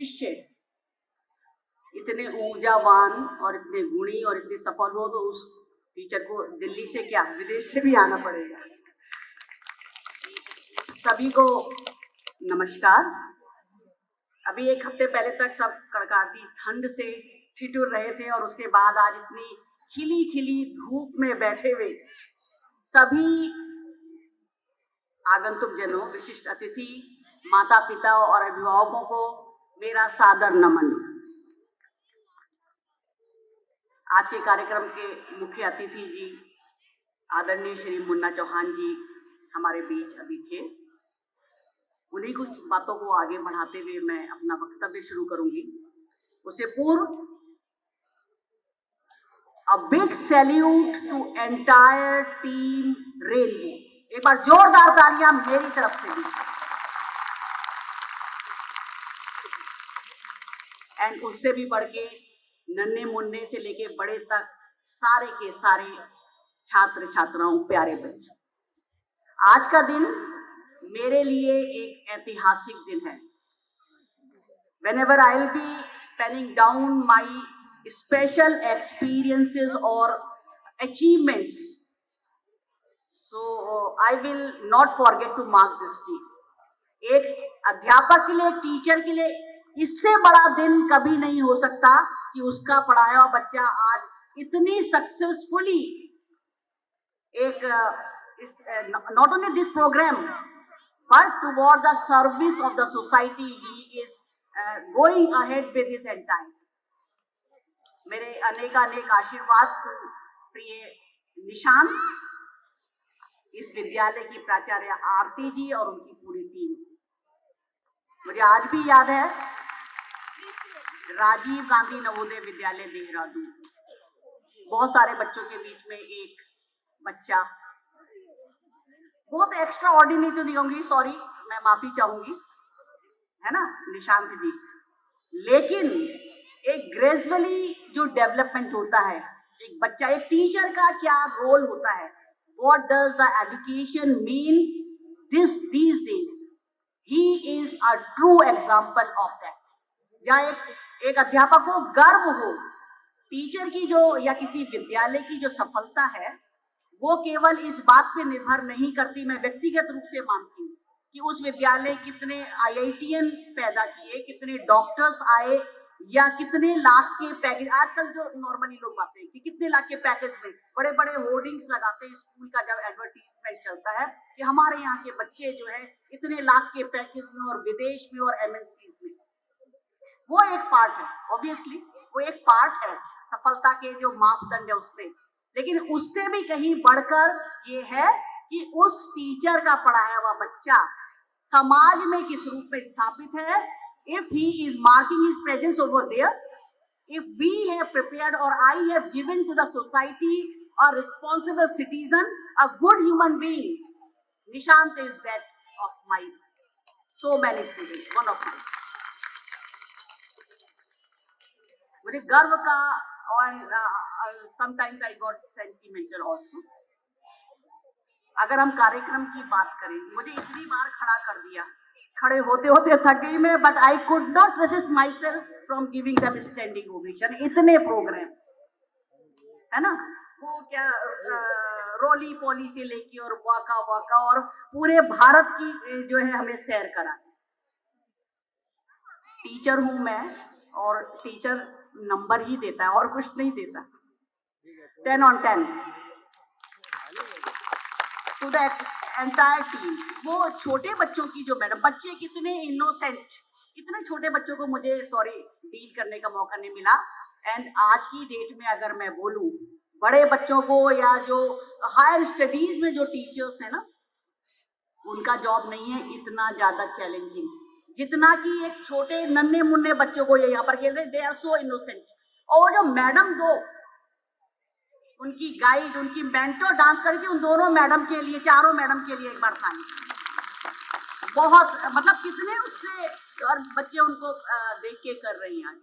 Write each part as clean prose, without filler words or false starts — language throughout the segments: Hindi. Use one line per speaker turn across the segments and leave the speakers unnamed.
शिष्य इतने ऊर्जावान और इतने गुणी और इतने सफल हो तो उस टीचर को दिल्ली से क्या विदेश से भी आना पड़ेगा। सभी को नमस्कार। अभी एक हफ्ते पहले तक सब कड़काती ठंड से ठिठुर रहे थे और उसके बाद आज इतनी खिली खिली धूप में बैठे हुए सभी आगंतुक जनों, विशिष्ट अतिथि, माता पिता और अभिभावकों को मेरा सादर नमन। आज के कार्यक्रम के मुख्य अतिथि जी आदरणीय श्री मुन्ना चौहान जी हमारे बीच अभी थे। उन्हीं कुछ बातों को आगे बढ़ाते हुए मैं अपना वक्तव्य शुरू करूंगी। उससे पूर्व a big salute to entire team railway. एक बार जोरदार तालियां मेरी तरफ से भी। एंड उससे भी बढ़ के नन्हे मुन्ने से लेके बड़े तक सारे के सारे छात्र छात्राओं, प्यारे बच्चों, आज का दिन मेरे लिए एक ऐतिहासिक दिन है। Whenever I'll be penning down my special experiences or achievements, so I will not forget to mark this day. एक अध्यापक के लिए, टीचर के लिए इससे बड़ा दिन कभी नहीं हो सकता कि उसका पढ़ाया हुआ बच्चा आज इतनी सक्सेसफुली एक not only this program but toward the service of the society he is going ahead with his entire. मेरे अनेक आशीर्वाद प्रिय निशान, इस विद्यालय की प्राचार्य आरती जी और उनकी पूरी टीम। मुझे आज भी याद है राजीव गांधी नवोदय विद्यालय देहरादून, बहुत सारे बच्चों के बीच में एक बच्चा, बहुत एक्स्ट्रा ऑर्डिनरी तो नहीं होंगी, सॉरी मैं माफी चाहूंगी, है ना निशांत जी, लेकिन एक ग्रेजुअली जो डेवलपमेंट होता है एक बच्चा, एक टीचर का क्या रोल होता है, what does the education mean these days, he is a true example of that। जहाँ एक अध्यापक को गर्व हो टीचर की जो या किसी विद्यालय की जो सफलता है वो केवल इस बात पे निर्भर नहीं करती, मैं व्यक्तिगत रूप से मानती हूँ कि उस विद्यालय कितने IITian पैदा किए, कितने डॉक्टर्स आए या कितने लाख के पैकेज, आजकल जो नॉर्मली लोग बातें हैं कि कितने लाख के पैकेज में बड़े बड़े होर्डिंग्स लगाते हैं स्कूल का, जब एडवर्टीजमेंट चलता है कि हमारे यहाँ के बच्चे जो है इतने लाख के पैकेज में और विदेश में और MNCs में, वो एक पार्ट है, ऑब्वियसली वो एक पार्ट है सफलता के जो मापदंड है उसमें, लेकिन उससे भी कहीं बढ़कर ये है कि उस टीचर का पढ़ाया हुआ बच्चा समाज में किस रूप में स्थापित है। If he is marking his presence over there, if we have prepared or I have given to the society a responsible citizen, a good human being, Nishant is that of my so many students, one of my। मुझे गर्व का और sometimes I got sentimental also। अगर हम कार्यक्रम की बात करें, मुझे इतनी बार खड़ा कर दिया, खड़े होते होते थक गई मैं, but I could not resist myself from giving them standing ovation. इतने प्रोग्राम है ना, वो क्या रोली पोली से लेके और वाका वाका और पूरे भारत की जो है हमें सैर करा। टीचर हूं मैं और टीचर नंबर ही देता है और कुछ नहीं देता। 10 on 10 to the entire team. वो छोटे बच्चों की जो मैडम, बच्चे कितने इनोसेंट, इतने छोटे बच्चों को मुझे डील करने का मौका नहीं मिला। एंड आज की डेट में अगर मैं बोलूं, बड़े बच्चों को या जो हायर स्टडीज में जो टीचर्स है ना, उनका जॉब नहीं है इतना ज्यादा चैलेंजिंग जितना कि एक छोटे नन्हे मुन्ने बच्चों को ये यहाँ पर खेल रहे, दे आर सो इनोसेंट। और जो मैडम दो उनकी गाइड, उनकी मेंटर डांस करके उन दोनों मैडम के लिए, चारों मैडम के लिए एक बार था, बहुत मतलब कितने उससे और बच्चे उनको देख के कर रही हैं।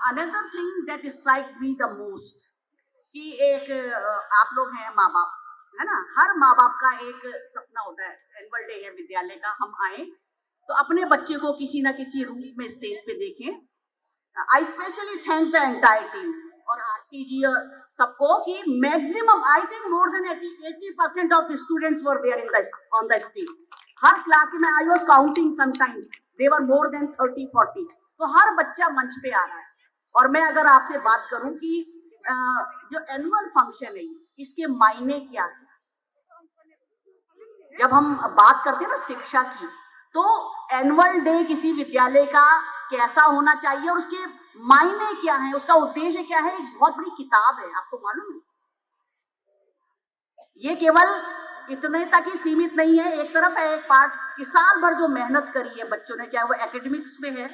Another thing that strike me the most कि एक आप लोग हैं माँ बाप, है ना, हर माँ बाप का एक सपना होता है, एनुअल डे है विद्यालय का, हम आए तो अपने बच्चे को किसी ना किसी रूप में स्टेज पे देखें। I specially thank the entire team और आरती जी और सबको कि maximum I think more than 80% of students were there in the on the stage. हर क्लास में I was counting sometimes they were more than 30-40, तो हर बच्चा मंच पे आ रहा है। और मैं अगर आपसे बात करूं कि जो एनुअल फंक्शन है इसके मायने क्या है, जब हम बात करते हैं ना शिक्षा की, तो एनुअल डे किसी विद्यालय का कैसा होना चाहिए और उसके मायने क्या है, उसका उद्देश्य क्या है, एक बहुत बड़ी किताब है, आपको मालूम है। ये केवल इतने तक ही सीमित नहीं है, एक तरफ है एक पार्ट कि साल भर जो मेहनत करी है बच्चों ने, चाहे वो एकेडमिक्स में है,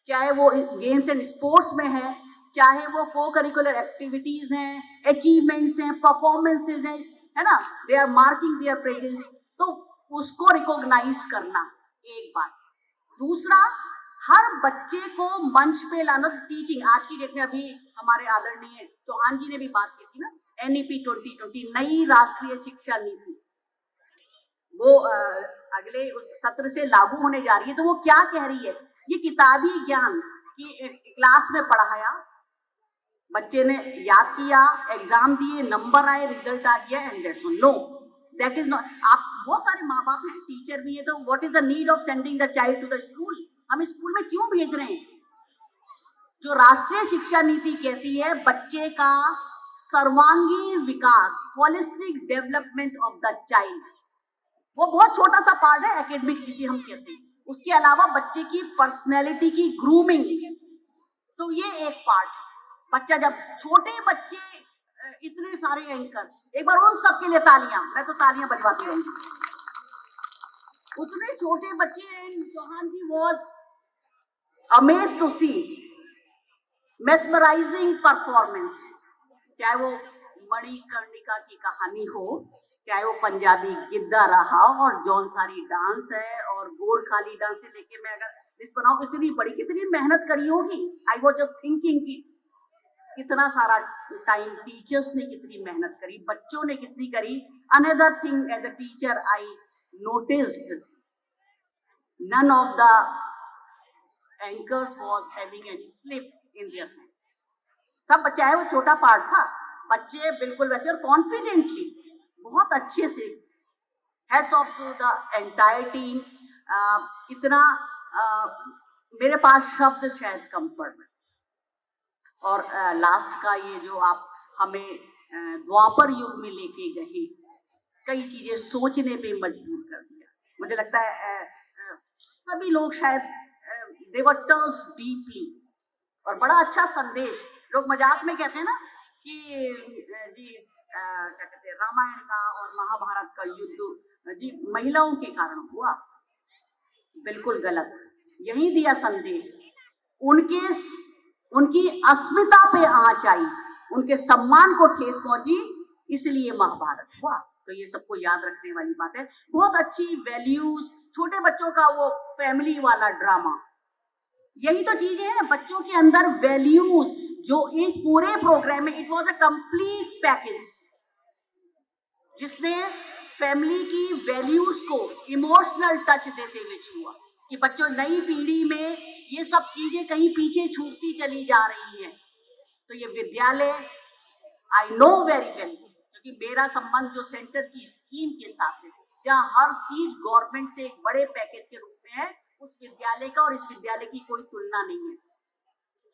चाहे वो गेम्स एंड स्पोर्ट्स में है, चाहे वो को करिकुलर एक्टिविटीज हैं, अचीवमेंट्स हैं, परफॉर्मेंसेज हैं, है ना, they are marking their presence, तो उसको रिकॉग्नाइज करना एक बात। दूसरा, हर बच्चे को मंच पे लाना, टीचिंग। आज की डेट में अभी हमारे आदरणीय चौहान जी ने भी बात की थी ना, NEP 2020 नई राष्ट्रीय शिक्षा नीति, वो अगले उस सत्र से लागू होने जा रही है। तो वो क्या कह रही है, ये किताबी ज्ञान की क्लास में पढ़ाया, बच्चे ने याद किया, एग्जाम दिए, नंबर आए, रिजल्ट आ गया, and that's all. No, that is not. आप बहुत सारे माँ बाप हैं, टीचर भी है, तो what is the need of sending the child to the school? हम स्कूल में क्यों भेज रहे हैं? जो राष्ट्रीय शिक्षा नीति कहती है बच्चे का सर्वांगीण विकास, holistic development of the child, वो बहुत छोटा सा पार्ट है एकेडमिक्स जिसे हम कहते हैं। उसके अलावा बच्चे की पर्सनैलिटी की ग्रूमिंग, तो ये एक पार्ट है। बच्चा जब छोटे बच्चे, इतने सारे एंकर, एक बार उन सबके लिए तालियां, मैं तो तालियां बजवाती रहूंगी। उतने छोटे बच्चे, Chauhan ji was amazed to see mesmerising performance, चाहे वो मणिकर्णिका की कहानी हो, चाहे वो पंजाबी गिद्दा रहा और जौनसारी डांस है और गोरखाली डांस से लेके, मैं अगर लिस्ट बनाऊं, इतनी बड़ी, कितनी मेहनत करी होगी। आई वाज जस्ट थिंकिंग कि कितना सारा टाइम टीचर्स ने कितनी मेहनत करी, बच्चों ने कितनी करी। Another thing as a teacher I noticed, none of the anchors was having any slip in their hand. सब बच्चे आए, वो छोटा पार्ट था, बच्चे बिल्कुल वैसे और कॉन्फिडेंटली बहुत अच्छे से, hats off to the entire team. इतना मेरे पास शब्द शायद कम पड़ रहे। और लास्ट का ये जो आप हमें द्वापर युग में लेके गए, कई चीजें सोचने पे मजबूर कर दिया। मुझे लगता है सभी लोग शायद दे वर टच्ड डीपली, और बड़ा अच्छा संदेश। लोग मजाक में कहते हैं ना कि जी क्या कहते हैं, रामायण का और महाभारत का युद्ध जी महिलाओं के कारण हुआ, बिल्कुल गलत। यही दिया संदेश, उनकी अस्मिता पे आंच आई, उनके सम्मान को ठेस पहुंची, इसलिए महाभारत हुआ। तो ये सबको याद रखने वाली बात है। बहुत अच्छी वैल्यूज, छोटे बच्चों का वो फैमिली वाला ड्रामा, यही तो चीजें हैं बच्चों के अंदर, वैल्यूज जो इस पूरे प्रोग्राम में, it was a complete package जिसने फैमिली की वैल्यूज को इमोशनल टच देते हुए छुआ कि बच्चों, नई पीढ़ी में ये सब चीजें कहीं पीछे छूटती चली जा रही हैं। तो ये विद्यालय, आई नो वेरी वेल, क्योंकि मेरा संबंध जो सेंटर की स्कीम के साथ है, जहाँ हर चीज गवर्नमेंट से एक बड़े पैकेज के रूप में है, उस विद्यालय का और इस विद्यालय की कोई तुलना नहीं है।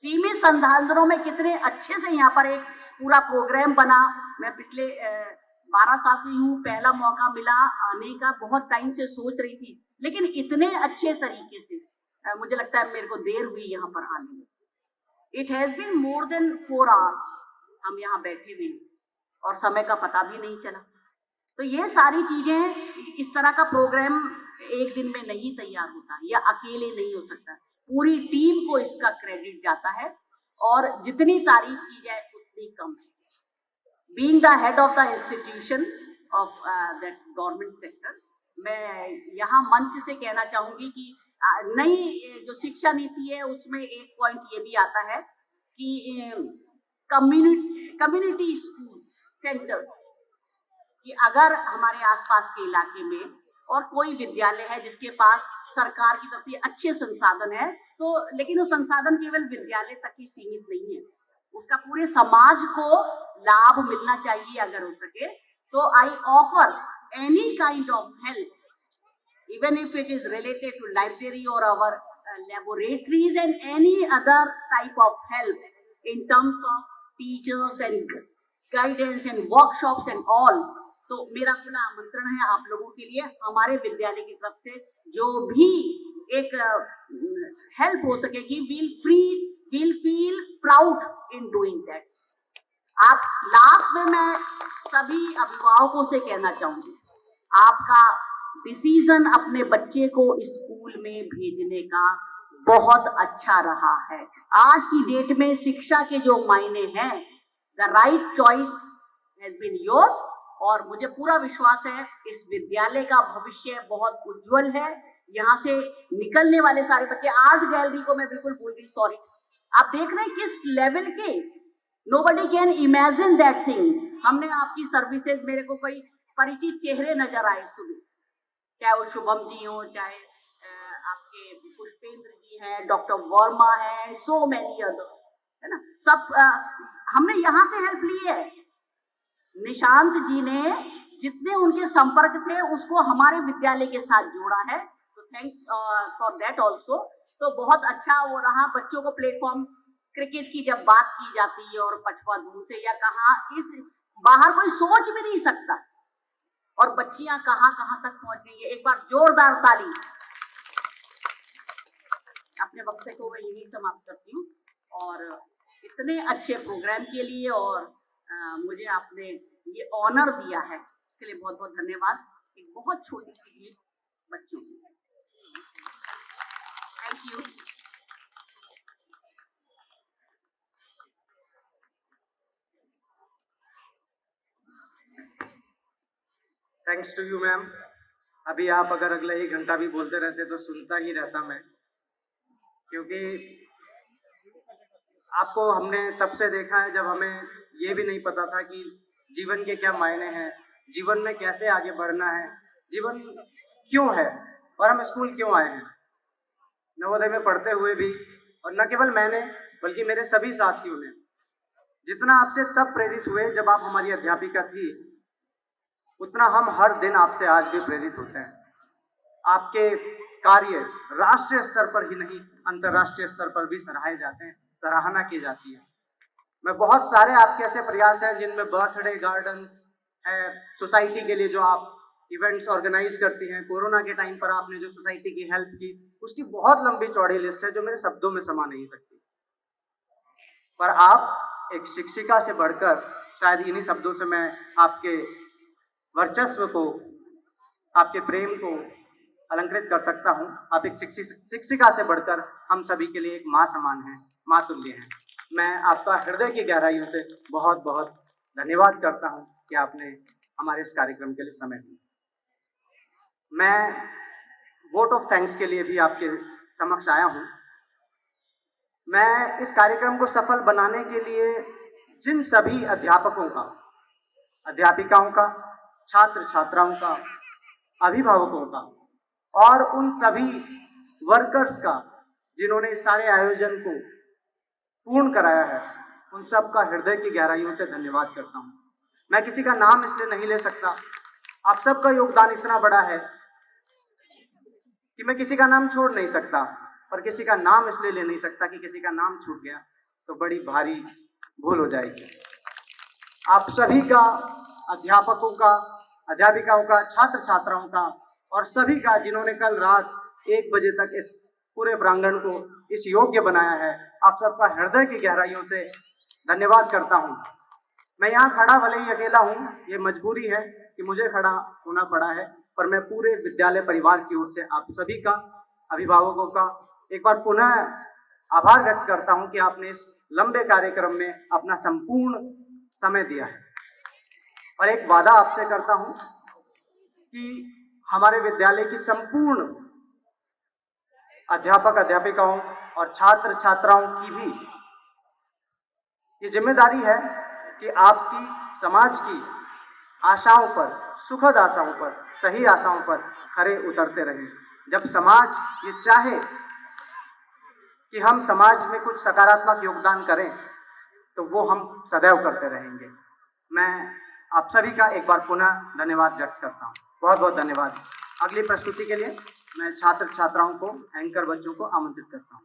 सीमित संसाधनों में कितने अच्छे से यहाँ पर एक पूरा प्रोग्राम बना। मैं पिछले 12 साल से हूँ, पहला मौका मिला आने का, बहुत टाइम से सोच रही थी, लेकिन इतने अच्छे तरीके से मुझे लगता है मेरे को देर हुई यहाँ पर आने में। It has been more than 4 hours हम यहाँ बैठे हुए और समय का पता भी नहीं चला। तो ये सारी चीजें, इस तरह का प्रोग्राम एक दिन में नहीं तैयार होता या अकेले नहीं हो सकता, पूरी टीम को इसका क्रेडिट जाता है, और जितनी तारीफ की जाए उतनी कम है। Being the head of the institution of that government sector, मैं यहाँ मंच से कहना चाहूंगी कि नई जो शिक्षा नीति है उसमें एक पॉइंट ये भी आता है कि कम्युनिटी स्कूल्स सेंटर्स, कि अगर हमारे आसपास के इलाके में और कोई विद्यालय है जिसके पास सरकार की तरफ से अच्छे संसाधन है, तो लेकिन वो संसाधन केवल विद्यालय तक ही सीमित नहीं है, उसका पूरे समाज को लाभ मिलना चाहिए अगर हो सके। तो I offer any kind of help, even if it is related to library or our laboratories and any other type of help in terms of teachers and guidance and workshops and all। तो मेरा खुला आमंत्रण है आप लोगों के लिए, हमारे विद्यालय की तरफ से जो भी एक हेल्प हो सकेगी, we'll feel proud in doing that। आप लास्ट में मैं सभी अभिभावकों से कहना चाहूंगी, आपका डिसीजन अपने बच्चे को स्कूल में भेजने का बहुत अच्छा रहा है। आज की डेट में शिक्षा के जो मायने हैं, the right choice has been yours, और मुझे पूरा विश्वास है इस विद्यालय का भविष्य बहुत उज्जवल है। यहाँ से निकलने वाले सारे बच्चे, आज गैलरी को मैं बिल्कुल भूल गई, सॉरी, आप देख रहे हैं किस लेवल के, nobody can imagine that thing. हमने आपकी सर्विसेज, मेरे को कोई परिचित चेहरे नजर आए सुबह से, चाहे वो शुभम जी हो, चाहे आपके पुष्पेंद्र जी हैं, डॉक्टर वर्मा हैं, सो मेनी अदर्स, है ना, सब हमने यहाँ से हेल्प ली है। निशांत जी ने जितने उनके संपर्क थे उसको हमारे विद्यालय के साथ जोड़ा है, तो थैंक्स फॉर दैट ऑल्सो। तो बहुत अच्छा वो रहा, बच्चों को प्लेटफॉर्म, क्रिकेट की जब बात की जाती है और पचवा दूर से या कहाँ, इस बाहर कोई सोच भी नहीं सकता, और बच्चियां कहां कहां तक पहुंच गई है। एक बार जोरदार ताली। अपने वक्त को मैं यही समाप्त करती हूँ, और इतने अच्छे प्रोग्राम के लिए और मुझे आपने ये ऑनर दिया है, इसके लिए बहुत बहुत धन्यवाद। एक बहुत छोटी सी बच्चों की, thank you.
Thanks to you ma'am. अभी आप अगर अगला 1 घंटा भी बोलते रहते तो सुनता ही रहता मैं, क्योंकि आपको हमने तब से देखा है जब हमें ये भी नहीं पता था कि जीवन के क्या मायने हैं, जीवन में कैसे आगे बढ़ना है, जीवन क्यों है और हम स्कूल क्यों आए हैं। नवोदय में पढ़ते हुए भी, और न केवल मैंने बल्कि मेरे सभी साथियों ने जितना आपसे तब प्रेरित हुए जब आप हमारी अध्यापिका थी, उतना हम हर दिन आपसे आज भी प्रेरित होते हैं। आपके कार्य राष्ट्रीय स्तर पर ही नहीं, अंतर्राष्ट्रीय स्तर पर भी सराहे जाते हैं, सराहना की जाती है। मैं बहुत सारे आपके ऐसे प्रयास हैं जिनमें बर्थडे गार्डन है, सोसाइटी के लिए जो आप इवेंट्स ऑर्गेनाइज करती हैं, कोरोना के टाइम पर आपने जो सोसाइटी की हेल्प की, उसकी बहुत लंबी चौड़ी लिस्ट है जो मेरे शब्दों में समा नहीं सकती। पर आप एक शिक्षिका से बढ़कर, शायद इन्हीं शब्दों से मैं आपके वर्चस्व को, आपके प्रेम को अलंकृत कर सकता हूँ। आप एक शिक्षिका से बढ़कर हम सभी के लिए एक माँ समान हैं, माँ तुल्य हैं। मैं आपका हृदय की गहराइयों से बहुत बहुत धन्यवाद करता हूँ कि आपने हमारे इस कार्यक्रम के लिए समय दिया। मैं वोट ऑफ थैंक्स के लिए भी आपके समक्ष आया हूँ। मैं इस कार्यक्रम को सफल बनाने के लिए जिन सभी अध्यापकों का, अध्यापिकाओं का, छात्र छात्राओं का, अभिभावकों का और उन सभी वर्कर्स का जिन्होंने इस सारे आयोजन को पूर्ण कराया है, उन सब का हृदय की गहराइयों से धन्यवाद करता हूं। मैं किसी का नाम इसलिए नहीं ले सकता, आप सबका योगदान इतना बड़ा है कि मैं किसी का नाम छोड़ नहीं सकता, पर किसी का नाम इसलिए ले नहीं सकता कि किसी का नाम छूट गया तो बड़ी भारी भूल हो जाएगी। आप सभी का, अध्यापकों का, अध्यापिकाओं का, छात्र छात्राओं का और सभी का जिन्होंने कल रात 1 बजे तक इस पूरे प्रांगण को इस योग्य बनाया है, आप सबका हृदय की गहराइयों से धन्यवाद करता हूं। मैं यहाँ खड़ा भले ही अकेला हूँ, ये मजबूरी है कि मुझे खड़ा होना पड़ा है, पर मैं पूरे विद्यालय परिवार की ओर से आप सभी का, अभिभावकों का एक बार पुनः आभार व्यक्त करता हूँ कि आपने इस लंबे कार्यक्रम में अपना संपूर्ण समय दिया है। और एक वादा आपसे करता हूँ कि हमारे विद्यालय की संपूर्ण अध्यापक अध्यापिकाओं और छात्र छात्राओं की भी ये जिम्मेदारी है कि आपकी समाज की आशाओं पर, सुखद आशाओं पर सही आशाओं पर खरे उतरते रहें। जब समाज ये चाहे कि हम समाज में कुछ सकारात्मक योगदान करें, तो वो हम सदैव करते रहेंगे। मैं आप सभी का एक बार पुनः धन्यवाद व्यक्त करता हूँ। बहुत बहुत धन्यवाद। अगली प्रस्तुति के लिए मैं छात्र छात्राओं को, एंकर बच्चों को आमंत्रित करता हूँ।